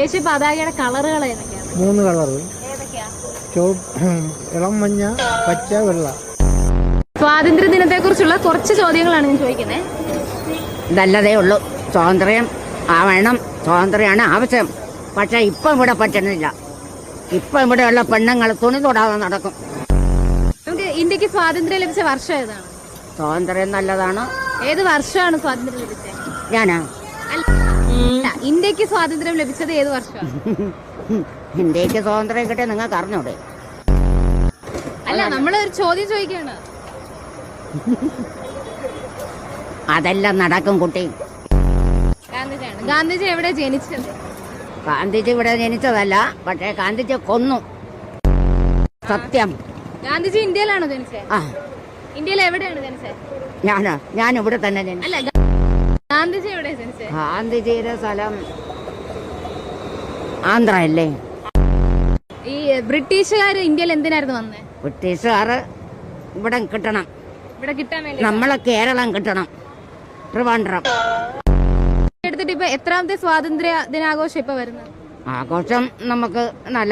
ദേശീയ പതാകയുടെ കളറുകൾ ഏതൊക്കെയാണ്? 3 കളർ. ഏതൊക്കെയാ? ഇളം മഞ്ഞ, പച്ച, വെള്ള. സ്വാതന്ത്ര്യ ദിനത്തെ കുറിച്ചുള്ള കുറച്ച് ചോദ്യങ്ങളാണ് ഞാൻ ചോദിക്കുന്നത്. നല്ലതേ ഉള്ളൂ. സ്വാതന്ത്ര്യം ആവണം, സ്വാതന്ത്ര്യമാണ് ആവശ്യം. പക്ഷെ ഇപ്പം ഇവിടെ പറ്റുന്നില്ല. ഇപ്പം ഇവിടെയുള്ള പെണ്ണുങ്ങൾ തുണി തൊടാതെ നടക്കും. നമുക്ക് ഇന്ത്യക്ക് സ്വാതന്ത്ര്യം ലഭിച്ച വർഷം ഏതാണ്? സ്വാതന്ത്ര്യം നല്ലതാണ്. ഏത് വർഷമാണ് സ്വാതന്ത്ര്യം ലഭിച്ചത്? ഞാനാ അല്ല, ഇന്ത്യക്ക് സ്വാതന്ത്ര്യം ലഭിച്ചത് ഏത് വർഷമാണ്? ഇന്ത്യക്ക് സ്വാതന്ത്ര്യം കിട്ടിയ നിങ്ങൾക്ക് അറിഞ്ഞൂടെ? അല്ല, നമ്മളൊരു ചോദ്യം ചോദിക്കാണ്. അതെല്ലാം നടക്കും കുട്ടി. ഗാന്ധിജിയാണ്. ഗാന്ധിജി എവിടെ ജനിച്ചത്? ഗാന്ധിജി ഇവിടെ ജനിച്ചതല്ല, പക്ഷേ ഗാന്ധിജി കൊന്നു. സത്യം. ഗാന്ധിജി ഇന്ത്യയിലാണോ ജനിച്ചത്? ആ, ഇന്ത്യയിൽ എവിടെയാണ് ജനിച്ചത്? ഞാൻ ഇവിടെ തന്നെ ജനിച്ചു. അല്ല, ഗാന്ധിജി എവിടെ ജനിച്ചത്? ഗാന്ധിജിയുടെ സ്ഥലം ആന്ധ്ര അല്ലേ? ഈ ബ്രിട്ടീഷുകാർ ഇന്ത്യയിൽ എന്തിനായിരുന്നു വന്നത്? ബ്രിട്ടീഷുകാർ ഇവിടെ കിട്ടണം, ഇവിടെ കിട്ടാൻ വേണ്ടി. നമ്മളെ കേരളം കിട്ടണം, ട്രിവാൻഡ്രം. എടുത്തിട്ട് ഇപ്പൊ എത്രാമത്തെ സ്വാതന്ത്ര്യ ദിനാഘോഷം ഇപ്പൊ വരുന്നത്? ആഘോഷം നമുക്ക് നല്ല